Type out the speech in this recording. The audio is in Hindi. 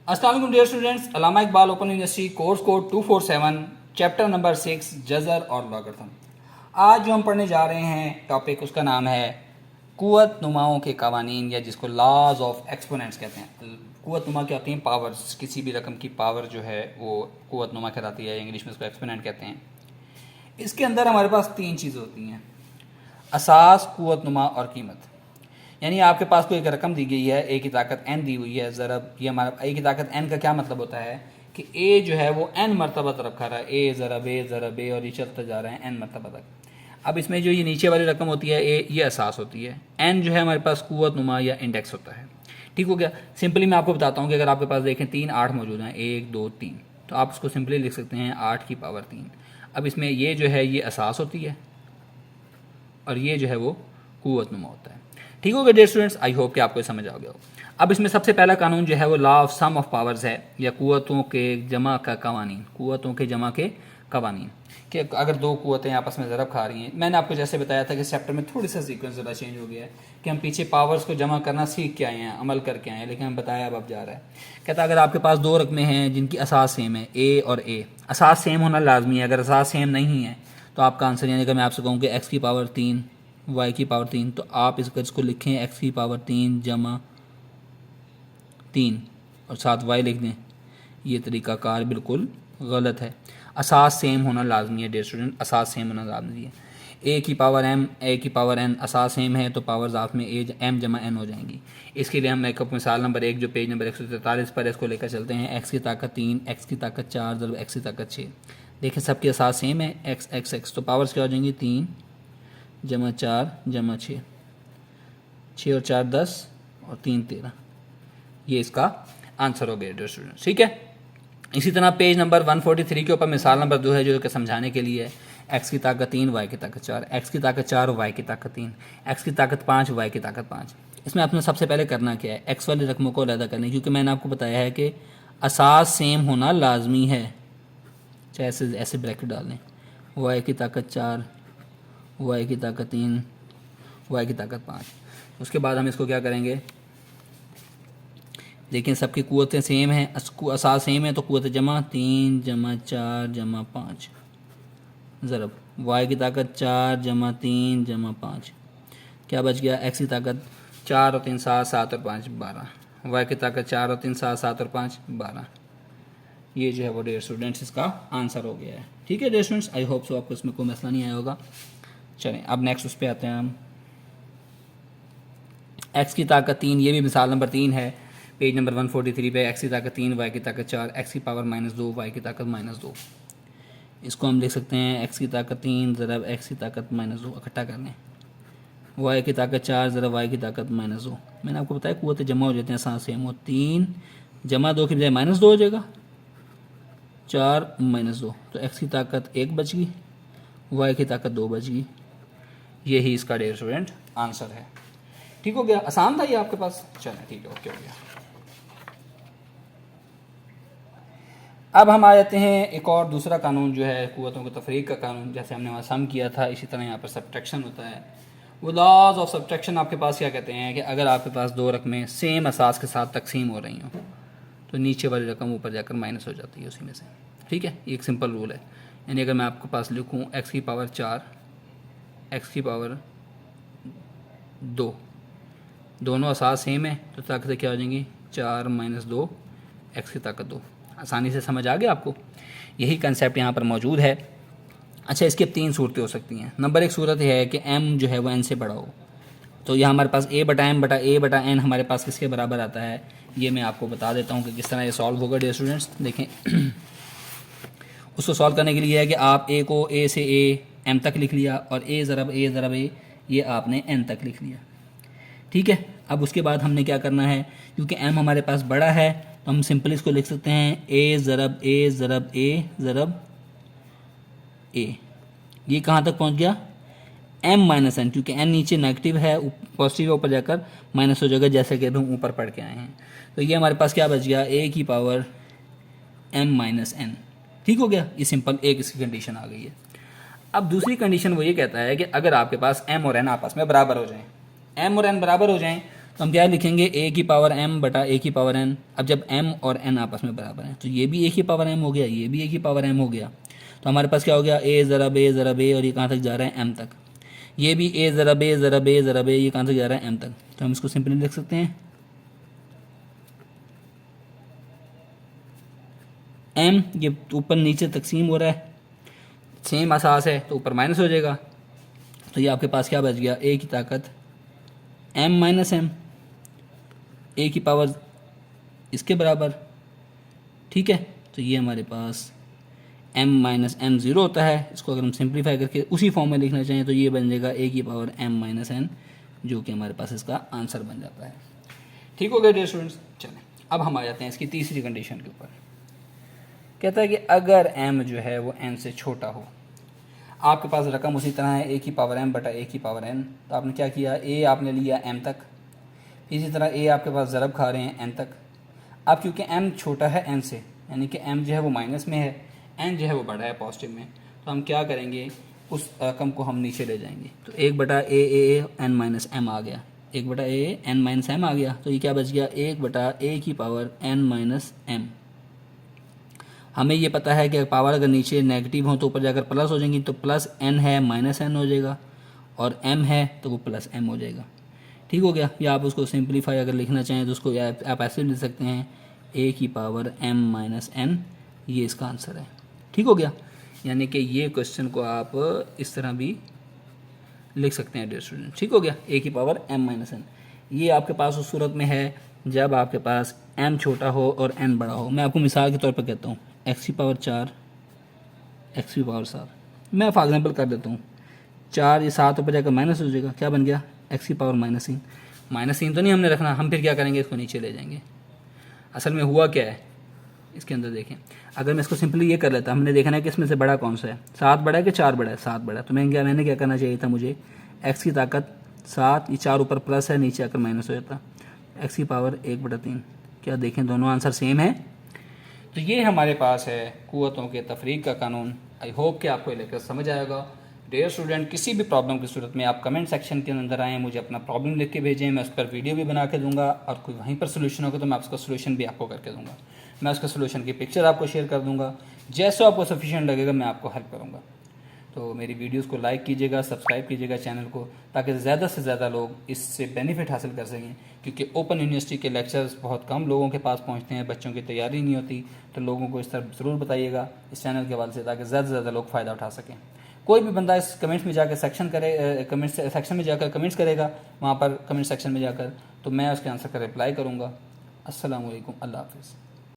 अस्सलाम वालेकुम dear students, Allama Iqbal open university course code 247 chapter number 6 जज़र और लॉगरिथम। आज जो हम पढ़ने जा रहे हैं टॉपिक उसका नाम है कुव्वत नुमाओं के कवानीन, या जिसको लॉज ऑफ एक्सपोनेंट्स कहते हैं। कुव्वत नुमा क्या होती हैं? पावर्स। किसी भी रकम की पावर जो है वो कुव्वत नुमा कहलाती है, इंग्लिश में उसको एक्सपोनेंट कहते हैं। इसके अंदर हमारे पास तीन चीज़ें होती हैं: असास, कुव्वत नुमा और कीमत। यानी आपके पास कोई एक रकम दी गई है, ए की ताकत n दी हुई है, ज़रब। ये हमारा ए की ताकत n का क्या मतलब होता है कि a जो है वो n मरतबा तरफ खा रहा है, ए ज़रब ए ज़रब ए, और ये चलता जा रहा है n मरतबा तक। अब इसमें जो ये नीचे वाली रकम होती है a, ये असास होती है। n जो है हमारे पास कुव्वत नुमा या इंडेक्स होता है। ठीक हो गया। सिंपली मैं आपको बताता हूँ कि अगर आपके पास देखें 3 8 मौजूद हैं, 1 2 3, तो आप उसको सिंपली लिख सकते हैं 8 की पावर 3। अब इसमें ये जो है ये असास होती है और ये जो है वो कुव्वत नुमा होता है। ठीक हो गया डियर स्टूडेंट्स, आई होप कि आपको समझ आ गया हो। अब इसमें सबसे पहला कानून जो है वो law of sum of powers है, या कुव्वतों के जमा का कवानीन। कुव्वतों के जमा के कवानीन कि अगर दो कुव्वतें आपस में ज़रब खा रही हैं। मैंने आपको जैसे बताया था कि इस चैप्टर में थोड़ी सा सीक्वेंस ज़रा चेंज हो गया है कि हम पीछे पावर्स को जमा करना सीख के आए हैं, अमल करके आए हैं, लेकिन हम बताया अब जा रहा है। कहता अगर आपके पास दो रकमें हैं जिनकी असास सेम है, ए और ए, असास सेम होना लाजमी है। अगर असास सेम नहीं है तो आपका आंसर, यानी अगर मैं आपसे कहूँ कि एक्स की पावर 3 y की पावर 3, तो आप इसको लिखें x की पावर 3 जमा 3 और साथ y लिख दें। ये तरीक़ाकार बिल्कुल गलत है। असास सेम होना लाजमी है डियर स्टूडेंट, असास सेम होना लाजमी है। a की पावर m, a की पावर n असास सेम है तो पावर ज़ात में m जमा n हो जाएंगी। इसके लिए हम एक मिसाल नंबर 1 जो पेज नंबर 143 पर इसको लेकर चलते हैं। x की ताकत 3, x की ताकत 4 ज़रूर x की ताकत 6। देखें सबकी असास सेम है, x x x, तो पावर्स क्या हो जाएंगी? 3 जमा 4 जमा 6, 6 और 4 10 और 3 13। ये इसका आंसर हो गया डियर स्टूडेंट। ठीक है। इसी तरह पेज नंबर 143 के ऊपर मिसाल नंबर 2 है जो कि समझाने के लिए है। x की ताकत 3, y की ताकत 4, x की ताकत 4 y की ताकत 3, x की ताकत 5 y की ताकत 5। इसमें आपने सबसे पहले करना क्या है? x वाली रकमों को अलग करनी, क्योंकि मैंने आपको बताया है कि असास सेम होना लाजमी है। चाहे ऐसे ब्रैकेट डाल लें, y की ताकत 4, y की ताकत 3, y की ताकत 5। उसके बाद हम इसको क्या करेंगे? देखिए सबकी कुव्वतें सेम हैं, असास सेम है, तो कुव्वतें जमा 3 जमा 4 जमा 5 ज़रब y की ताकत 4 जमा 3 जमा 5। क्या बच गया? x की ताकत 4 और 3 7, 7 और 5 12, y की ताकत 4 और 3 7, 7 और 5 12। ये जो है वो डियर स्टूडेंट्स इसका आंसर हो गया है। ठीक है dear students, I hope so आपको इसमें कोई मसला नहीं आया होगा। चलें अब नेक्स्ट उस पर आते हैं हम। x की ताकत 3, ये भी मिसाल नंबर 3 है, पेज नंबर 143 पे। x की ताकत 3, y की ताकत 4, x की पावर -2, y की ताकत -2। इसको हम लिख सकते हैं x की ताकत 3 ज़रब x की ताकत -2, इकट्ठा कर लें। y की ताकत 4 ज़रब y की ताकत -2। मैंने आपको बताया कुव्वतें जमा हो जाते हैं, साथ सेम हो। 3 जमा 2 की बजाय -2 हो जाएगा, 4 -2, तो x की ताकत 1 बच गई, y की ताकत 2 बच गई। यही इसका डियर स्टूडेंट आंसर है। ठीक हो गया, आसान था ये आपके पास। चलें ठीक है, ओके हो गया। अब हम आ जाते हैं एक और दूसरा कानून जो है कुव्वतों के तफरीक का कानून। जैसे हमने वहाँ सम किया था, इसी तरह यहाँ पर सब्ट्रैक्शन होता है। वो लॉज ऑफ सब्ट्रैक्शन आपके पास क्या कहते हैं कि अगर आपके पास दो रकमें सेम असास के साथ तकसीम हो रही हों तो नीचे वाली रकम ऊपर जाकर माइनस हो जाती है उसी में से। ठीक है, ये एक सिंपल रूल है। यानी अगर मैं आपके पास लिखूँ x की पावर 4, x की पावर 2, दोनों असास सेम है तो ताकतें क्या हो जाएंगी? 4 - 2 x की ताकत 2। आसानी से समझ आ गया आपको? यही कंसेप्ट यहाँ पर मौजूद है। अच्छा, इसकी अब 3 सूरतें हो सकती हैं। नंबर 1 सूरत है कि m जो है वो n से बड़ा हो, तो यह हमारे पास a बटा m बटा a बटा n हमारे पास किसके बराबर आता है? ये मैं आपको बता देता हूँ कि किस तरह ये सॉल्व होगा डियर स्टूडेंट्स। देखें उसको सॉल्व करने के लिए है कि आप a को a से a m तक लिख लिया और a ज़रब a ये आपने n तक लिख लिया। ठीक है, अब उसके बाद हमने क्या करना है? क्योंकि m हमारे पास बड़ा है तो हम सिंपली इसको लिख सकते हैं a ज़रब a ज़रब a ज़रब a। ये कहाँ तक पहुँच गया? m - n, क्योंकि n नीचे नेगेटिव है, पॉजिटिव ऊपर जाकर माइनस हो जाएगा, जैसे कि हम ऊपर पढ़ के आए हैं। तो ये हमारे पास क्या बच गया? a की पावर m - n। ठीक हो गया, ये सिंपल एक इसकी कंडीशन आ गई है। अब दूसरी कंडीशन वो ये कहता है कि अगर आपके पास m और n आपस में बराबर हो जाएं, m और n बराबर हो जाएं, तो हम क्या लिखेंगे, ए की पावर m बटा ए की पावर n। अब जब m और n आपस में बराबर हैं तो ये भी ए की पावर m हो गया, ये भी ए की पावर m हो गया। तो हमारे पास क्या हो गया, a ज़रा बे ज़रा बे, और ये कहाँ तक जा रहा है m तक। ये भी a ज़रा बे ज़रा बे ज़रा बे, ये कहाँ तक जा रहा है m तक। तो हम इसको सिंपली लिख सकते हैं m, ये ऊपर नीचे तकसीम हो रहा है, सेम असास है तो ऊपर माइनस हो जाएगा। तो ये आपके पास क्या बच गया, a की ताकत m माइनस m, a की पावर इसके बराबर, ठीक है। तो ये हमारे पास m माइनस m ज़ीरो होता है। इसको अगर हम सिंप्लीफाई करके उसी फॉर्म में लिखना चाहें तो ये बन जाएगा a की पावर m माइनस n, जो कि हमारे पास इसका आंसर बन जाता है। ठीक हो गया डियर स्टूडेंट्स। चलें अब हम आ जाते हैं इसकी तीसरी कंडीशन के ऊपर। कहता है कि अगर m जो है वो n से छोटा हो, आपके पास रकम उसी तरह है a की पावर m बटा a की पावर n। तो आपने क्या किया, a आपने लिया m तक, इसी तरह a आपके पास ज़रब खा रहे हैं n तक। अब क्योंकि m छोटा है n से, यानी कि m जो है वो माइनस में है, n जो है वो बड़ा है पॉजिटिव में, तो हम क्या करेंगे, उस रकम को हम नीचे ले जाएंगे। तो 1 बटा a n माइनस m आ गया, 1 बटा a n माइनस m आ गया। तो ये क्या बच गया, 1 बटा a की पावर n माइनस m। हमें ये पता है कि पावर अगर नीचे नेगेटिव हो तो ऊपर जाकर प्लस हो जाएंगी, तो प्लस n है माइनस n हो जाएगा, और m है तो वो प्लस m हो जाएगा। ठीक हो गया। या आप उसको सिंप्लीफाई अगर लिखना चाहें तो उसको आप ऐसे लिख सकते हैं, a की पावर m माइनस n, ये इसका आंसर है। ठीक हो गया। यानी कि ये क्वेश्चन को आप इस तरह भी लिख सकते हैं डियर स्टूडेंट। ठीक हो गया, a की पावर m माइनस n। ये आपके पास उस सूरत में है जब आपके पास m छोटा हो और n बड़ा हो। मैं आपको मिसाल के तौर पर कहता हूँ, x की पावर 4, x की पावर 7, मैं फॉर एग्जाम्पल कर देता हूँ 4, ये 7 ऊपर जाकर माइनस हो जाएगा, क्या बन गया, x की पावर माइनस 3। माइनस 3 तो नहीं हमने रखना, हम फिर क्या करेंगे, इसको नीचे ले जाएंगे। असल में हुआ क्या है इसके अंदर, देखें, अगर मैं इसको सिंपली ये कर लेता, हमने देखना है कि इसमें से बड़ा कौन सा है, 7 बड़ा है कि 4 बड़ा है, 7 बड़ा है। तो मैंने क्या करना चाहिए था, मुझे x की ताकत 7, ये 4 ऊपर प्लस है, नीचे आकर माइनस हो जाता, x की पावर 1/3। क्या देखें, दोनों आंसर सेम है। तो ये हमारे पास है कुव्वतों के तफरीक का कानून। आई होप कि आपको ये लेकर समझ आएगा। डियर स्टूडेंट, किसी भी प्रॉब्लम की सूरत में आप कमेंट सेक्शन के अंदर आएँ, मुझे अपना प्रॉब्लम लिख के भेजें, मैं उस पर वीडियो भी बना के दूंगा, और कोई वहीं पर सोल्यूशन होगा तो मैं उसका सोल्यूशन भी आपको करके दूंगा। मैं उसका सोल्यूशन की पिक्चर आपको शेयर कर दूंगा, जैसे आपको सफिशिएंट लगेगा मैं आपको हेल्प करूँगा। तो मेरी वीडियोस को लाइक कीजिएगा, सब्सक्राइब कीजिएगा चैनल को, ताकि ज़्यादा से ज़्यादा लोग इससे बेनिफिट हासिल कर सकें। क्योंकि ओपन यूनिवर्सिटी के लेक्चर्स बहुत कम लोगों के पास पहुंचते हैं, बच्चों की तैयारी नहीं होती, तो लोगों को इस तरह ज़रूर बताइएगा इस चैनल के हवाले से, ताकि ज़्यादा से ज़्यादा लोग फ़ायदा उठा सकें। कोई भी बंदा इस कमेंट्स में जाकर कमेंट सेक्शन में जाकर कमेंट्स करेगा, वहाँ पर कमेंट सेक्शन में जाकर, तो मैं उसके आंसर का रिप्लाई करूँगा। अस्सलाम वालेकुम, अल्लाह हाफ़िज़।